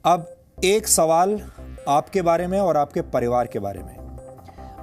अब एक सवाल आपके बारे में और आपके परिवार के बारे में।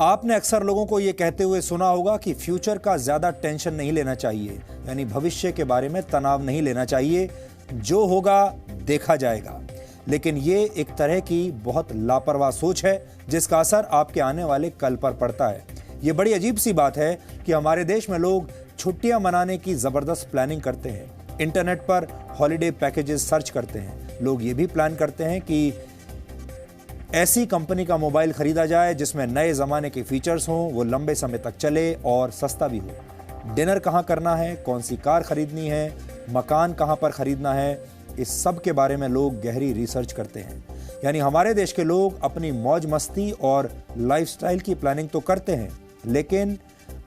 आपने अक्सर लोगों को यह कहते हुए सुना होगा कि फ्यूचर का ज्यादा टेंशन नहीं लेना चाहिए, यानी भविष्य के बारे में तनाव नहीं लेना चाहिए, जो होगा देखा जाएगा। लेकिन ये एक तरह की बहुत लापरवाह सोच है जिसका असर आपके आने वाले कल पर पड़ता है। ये बड़ी अजीब सी बात है कि हमारे देश में लोग छुट्टियां मनाने की जबरदस्त प्लानिंग करते हैं, इंटरनेट पर हॉलिडे पैकेजेस सर्च करते हैं। लोग ये भी प्लान करते हैं कि ऐसी कंपनी का मोबाइल खरीदा जाए जिसमें नए जमाने के फीचर्स हों, वो लंबे समय तक चले और सस्ता भी हो। डिनर कहाँ करना है, कौन सी कार खरीदनी है, मकान कहाँ पर खरीदना है, इस सब के बारे में लोग गहरी रिसर्च करते हैं। यानी हमारे देश के लोग अपनी मौज मस्ती और लाइफस्टाइल की प्लानिंग तो करते हैं, लेकिन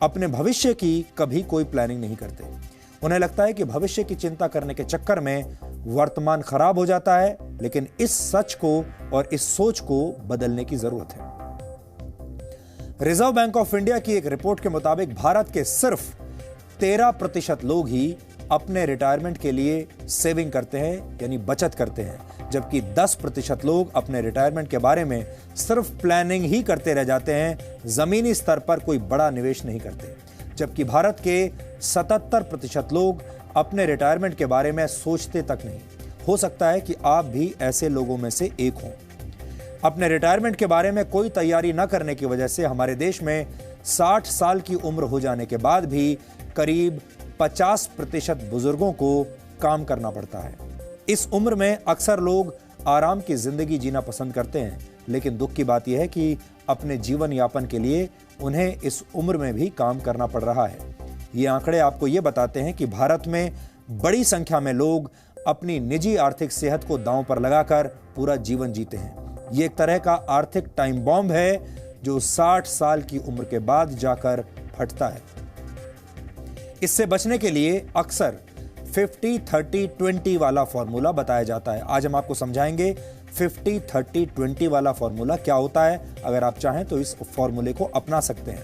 अपने भविष्य की कभी कोई प्लानिंग नहीं करते। उन्हें लगता है कि भविष्य की चिंता करने के चक्कर में वर्तमान खराब हो जाता है, लेकिन इस सच को और इस सोच को बदलने की जरूरत है। रिजर्व बैंक ऑफ इंडिया की एक रिपोर्ट के मुताबिक भारत के सिर्फ 13% लोग ही अपने रिटायरमेंट के लिए सेविंग करते हैं, यानी बचत करते हैं, जबकि 10% लोग अपने रिटायरमेंट के बारे में सिर्फ प्लानिंग ही करते रह जाते हैं, जमीनी स्तर पर कोई बड़ा निवेश नहीं करते। जबकि भारत के 77% लोग अपने रिटायरमेंट के बारे में सोचते तक नहीं। हो सकता है कि आप भी ऐसे लोगों में से एक हों। अपने रिटायरमेंट के बारे में कोई तैयारी न करने की वजह से हमारे देश में 60 साल की उम्र हो जाने के बाद भी करीब 50% बुजुर्गों को काम करना पड़ता है। इस उम्र में अक्सर लोग आराम की जिंदगी जीना पसंद करते हैं, लेकिन दुख की बात यह है कि अपने जीवन यापन के लिए उन्हें इस उम्र में भी काम करना पड़ रहा है। ये आंकड़े आपको ये बताते हैं कि भारत में बड़ी संख्या में लोग अपनी निजी आर्थिक सेहत को दांव पर लगाकर पूरा जीवन जीते हैं। ये एक तरह का आर्थिक टाइम बॉम्ब है जो 60 साल की उम्र के बाद जाकर फटता है। इससे बचने के लिए अक्सर 50-30-20 वाला फॉर्मूला बताया जाता है। आज हम आपको समझाएंगे 50-30-20 वाला फॉर्मूला क्या होता है। अगर आप चाहें तो इस फॉर्मूले को अपना सकते हैं,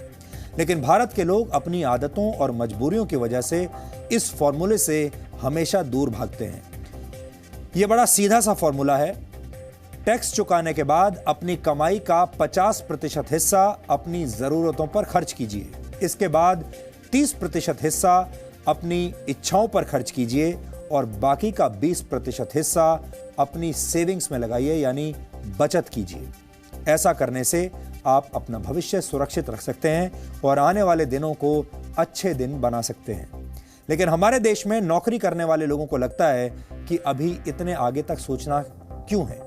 लेकिन भारत के लोग अपनी आदतों और मजबूरियों की वजह से इस फॉर्मूले से हमेशा दूर भागते हैं। यह बड़ा सीधा सा फॉर्मूला है। टैक्स चुकाने के बाद अपनी कमाई का 50% हिस्सा अपनी जरूरतों पर खर्च कीजिए। इसके बाद 30% हिस्सा अपनी इच्छाओं पर खर्च कीजिए और बाकी का 20% हिस्सा अपनी सेविंग्स में लगाइए, यानी बचत कीजिए। ऐसा करने से आप अपना भविष्य सुरक्षित रख सकते हैं और आने वाले दिनों को अच्छे दिन बना सकते हैं। लेकिन हमारे देश में नौकरी करने वाले लोगों को लगता है कि अभी इतने आगे तक सोचना क्यों है,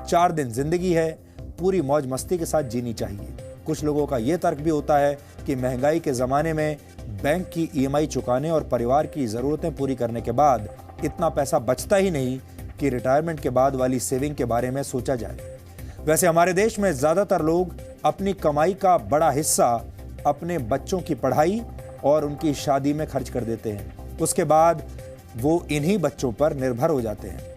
4 दिन जिंदगी है, पूरी मौज मस्ती के साथ जीनी चाहिए। कुछ लोगों का यह तर्क भी होता है कि महंगाई के जमाने में बैंक की EMI चुकाने और परिवार की जरूरतें पूरी करने के बाद इतना पैसा बचता ही नहीं कि रिटायरमेंट के बाद वाली सेविंग के बारे में सोचा जाए। वैसे हमारे देश में ज्यादातर लोग अपनी कमाई का बड़ा हिस्सा अपने बच्चों की पढ़ाई और उनकी शादी में खर्च कर देते हैं। उसके बाद वो इन्हीं बच्चों पर निर्भर हो जाते हैं।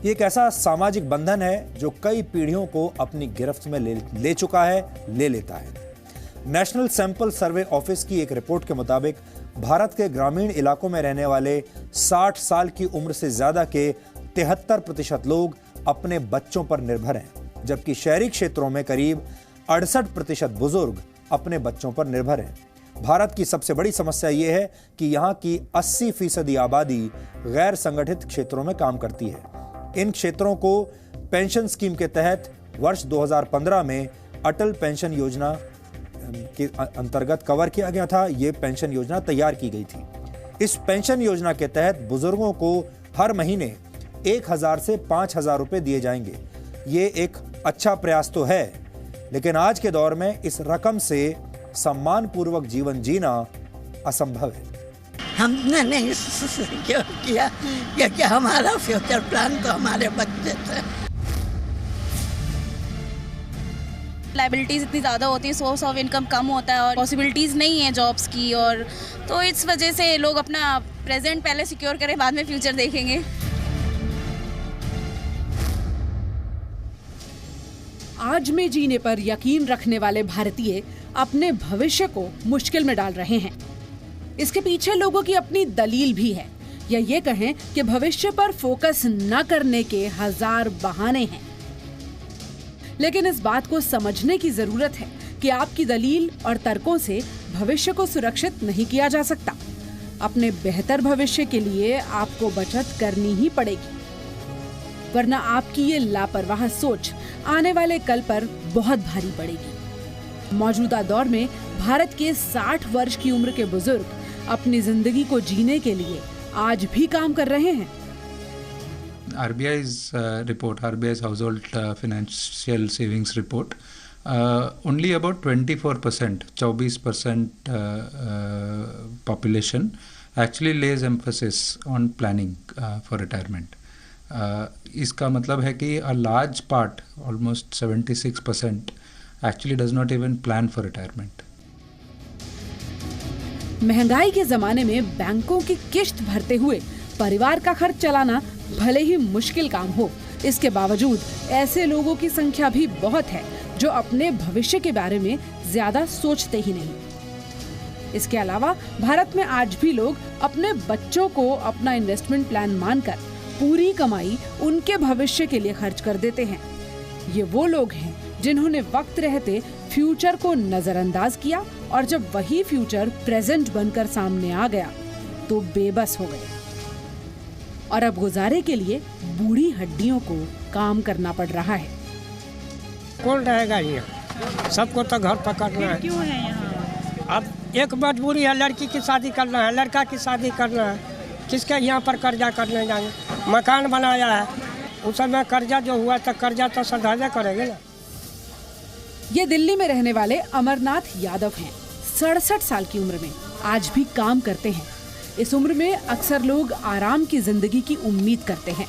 ये एक ऐसा सामाजिक बंधन है जो कई पीढ़ियों को अपनी गिरफ्त में ले चुका है, ले लेता है। नेशनल सैंपल सर्वे ऑफिस की एक रिपोर्ट के मुताबिक भारत के ग्रामीण इलाकों में रहने वाले 60 साल की उम्र से ज्यादा के 73% लोग अपने बच्चों पर निर्भर हैं, जबकि शहरी क्षेत्रों में करीब 68% बुजुर्ग अपने बच्चों पर निर्भर हैं। भारत की सबसे बड़ी समस्या यह है कि यहाँ की 80% आबादी गैर संगठित क्षेत्रों में काम करती है। इन क्षेत्रों को पेंशन स्कीम के तहत वर्ष 2015 में अटल पेंशन योजना के अंतर्गत कवर किया गया था। ये पेंशन योजना तैयार की गई थी। इस पेंशन योजना के तहत बुजुर्गों को हर महीने 1000 से 5000 रुपए दिए जाएंगे। ये एक अच्छा प्रयास तो है, लेकिन आज के दौर में इस रकम से सम्मानपूर्वक जीवन जीना असंभव है। हमने नहीं सिक्योर किया क्योंकि हमारा फ्यूचर प्लान तो हमारे बच्चे थे। लाइबिलिटीज इतनी ज़्यादा होती है, सोर्स ऑफ इनकम कम होता है और पॉसिबिलिटीज़ नहीं है जॉब्स की, और तो इस वजह से लोग अपना प्रेजेंट पहले सिक्योर करें, बाद में फ्यूचर देखेंगे। आज में जीने पर यकीन रखने वाले भारतीय अपने भविष्य को मुश्किल में डाल रहे हैं। इसके पीछे लोगों की अपनी दलील भी है। या ये कहें कि भविष्य पर फोकस न करने के हजार बहाने हैं। लेकिन इस बात को समझने की जरूरत है कि आपकी दलील और तर्कों से भविष्य को सुरक्षित नहीं किया जा सकता। अपने बेहतर भविष्य के लिए आपको बचत करनी ही पड़ेगी, वरना आपकी ये लापरवाह सोच आने वाले कल पर बहुत भारी पड़ेगी। मौजूदा दौर में भारत के 60 वर्ष की उम्र के बुजुर्ग अपनी जिंदगी को जीने के लिए आज भी काम कर रहे हैं। RBI's report, RBI's household financial savings report, only about 24%, 24% population actually lays emphasis on planning for retirement. इसका मतलब है कि a large part, almost 76%, actually does not even plan for retirement. महंगाई के जमाने में बैंकों की किश्त भरते हुए परिवार का खर्च चलाना भले ही मुश्किल काम हो, इसके बावजूद ऐसे लोगों की संख्या भी बहुत है जो अपने भविष्य के बारे में ज्यादा सोचते ही नहीं। इसके अलावा भारत में आज भी लोग अपने बच्चों को अपना इन्वेस्टमेंट प्लान मानकर पूरी कमाई उनके भविष्य के लिए खर्च कर देते हैं। ये वो लोग हैं जिन्होंने वक्त रहते फ्यूचर को नजरअंदाज किया और जब वही फ्यूचर प्रेजेंट बनकर सामने आ गया तो बेबस हो गए और अब गुजारे के लिए बूढ़ी हड्डियों को काम करना पड़ रहा है। कौन रहेगा ये? सबको तो घर पकड़ना है। क्यों है यहाँ? अब एक मजबूरी है, लड़की की शादी करना है, लड़का की शादी करना है, किसके यहाँ पर कर्जा करने जाएंगे? मकान बनाया है, उस समय कर्जा जो हुआ तो कर्जा तो सधाजे करेंगे ना। ये दिल्ली में रहने वाले अमरनाथ यादव हैं। 67 साल की उम्र में आज भी काम करते हैं। इस उम्र में अक्सर लोग आराम की जिंदगी की उम्मीद करते हैं,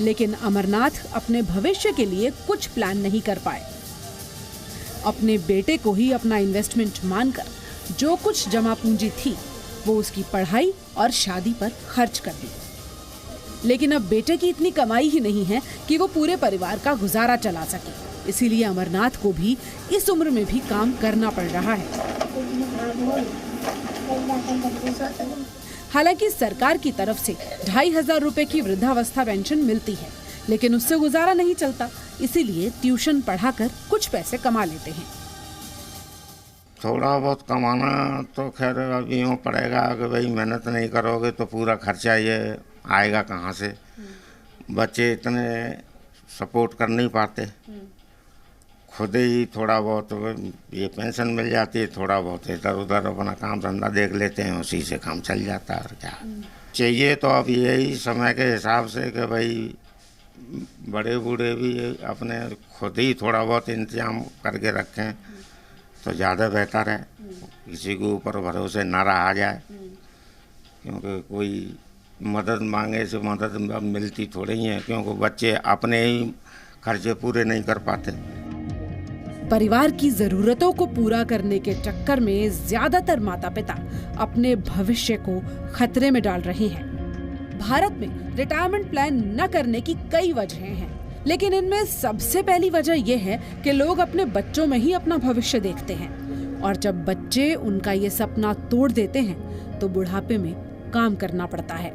लेकिन अमरनाथ अपने भविष्य के लिए कुछ प्लान नहीं कर पाए। अपने बेटे को ही अपना इन्वेस्टमेंट मानकर जो कुछ जमा पूंजी थी वो उसकी पढ़ाई और शादी पर खर्च कर दी। लेकिन अब बेटे की इतनी कमाई ही नहीं है कि वो पूरे परिवार का गुजारा चला सके। इसीलिए अमरनाथ को भी इस उम्र में भी काम करना पड़ रहा है। हालांकि सरकार की तरफ से 2500 रुपए की वृद्धावस्था पेंशन मिलती है, लेकिन उससे गुजारा नहीं चलता। इसीलिए ट्यूशन पढ़ाकर कुछ पैसे कमा लेते हैं। थोड़ा बहुत कमाना तो खैर अब यूँ पड़ेगा कि भाई मेहनत नहीं करोगे तो पूरा खर्चा ये आएगा कहाँ से। बच्चे इतने सपोर्ट कर नहीं पाते, खुद ही थोड़ा बहुत ये पेंशन मिल जाती है, थोड़ा बहुत इधर उधर अपना काम धंधा देख लेते हैं, उसी से काम चल जाता है। और क्या चाहिए तो अब यही समय के हिसाब से कि भाई बड़े बूढ़े भी अपने खुद ही थोड़ा बहुत इंतजाम करके रखें तो ज़्यादा बेहतर है। किसी के ऊपर भरोसे ना रहा जाए, क्योंकि कोई मदद मांगे से मदद मिलती थोड़ी है, क्योंकि बच्चे अपने ही खर्चे पूरे नहीं कर पाते। परिवार की जरूरतों को पूरा करने के चक्कर में ज्यादातर माता पिता अपने भविष्य को खतरे में डाल रहे हैं। भारत में रिटायरमेंट प्लान न करने की कई वजहें हैं, लेकिन इनमें सबसे पहली वजह यह है कि लोग अपने बच्चों में ही अपना भविष्य देखते हैं और जब बच्चे उनका ये सपना तोड़ देते हैं तो बुढ़ापे में काम करना पड़ता है।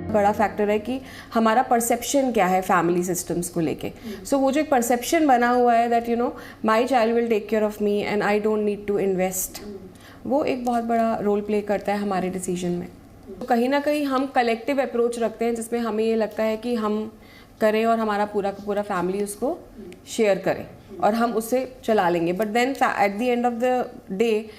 बड़ा फैक्टर है कि हमारा परसेप्शन क्या है फैमिली सिस्टम्स को लेके। सो वो जो एक परसेप्शन बना हुआ है that you know my child will take care of me and I don't need to invest, वो एक बहुत बड़ा रोल प्ले करता है हमारे डिसीजन में। तो कहीं ना कहीं हम कलेक्टिव अप्रोच रखते हैं जिसमें हमें ये लगता है कि हम करें और हमारा पूरा का पूरा फैमिली उसको शेयर करे और हम उससे चला लेंगे। But then at the end of the day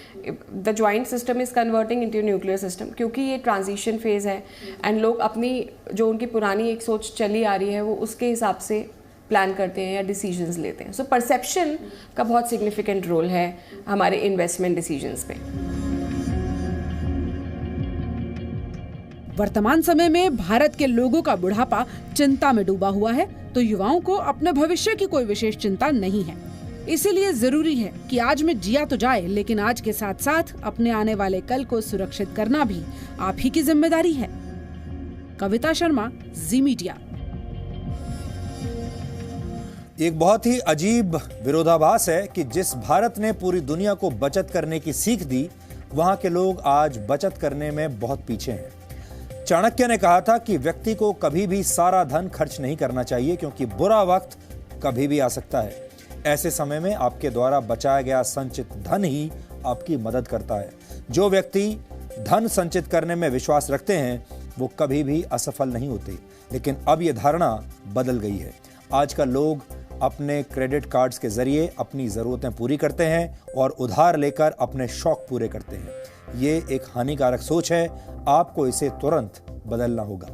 the joint system is converting into nuclear system, क्योंकि ये ट्रांजिशन फेज़ है एंड लोग अपनी जो उनकी पुरानी एक सोच चली आ रही है वो उसके हिसाब से प्लान करते हैं या डिसीजंस लेते हैं। सो परसेप्शन का बहुत सिग्निफिकेंट रोल है हमारे इन्वेस्टमेंट डिसीजंस पे। वर्तमान समय में भारत के लोगों का बुढ़ापा चिंता में डूबा हुआ है, तो युवाओं को अपने भविष्य की कोई विशेष चिंता नहीं है। इसीलिए जरूरी है कि आज में जिया तो जाए, लेकिन आज के साथ साथ अपने आने वाले कल को सुरक्षित करना भी आप ही की जिम्मेदारी है। कविता शर्मा, जी मीडिया। एक बहुत ही अजीब विरोधाभास है कि जिस भारत ने पूरी दुनिया को बचत करने की सीख दी, वहां के लोग आज बचत करने में बहुत पीछे हैं। चाणक्य ने कहा था कि व्यक्ति को कभी भी सारा धन खर्च नहीं करना चाहिए, क्योंकि बुरा वक्त कभी भी आ सकता है। ऐसे समय में आपके द्वारा बचाया गया संचित धन ही आपकी मदद करता है। जो व्यक्ति धन संचित करने में विश्वास रखते हैं वो कभी भी असफल नहीं होते। लेकिन अब यह धारणा बदल गई है। आजकल लोग अपने क्रेडिट कार्ड्स के जरिए अपनी ज़रूरतें पूरी करते हैं और उधार लेकर अपने शौक पूरे करते हैं। ये एक हानिकारक सोच है। आपको इसे तुरंत बदलना होगा।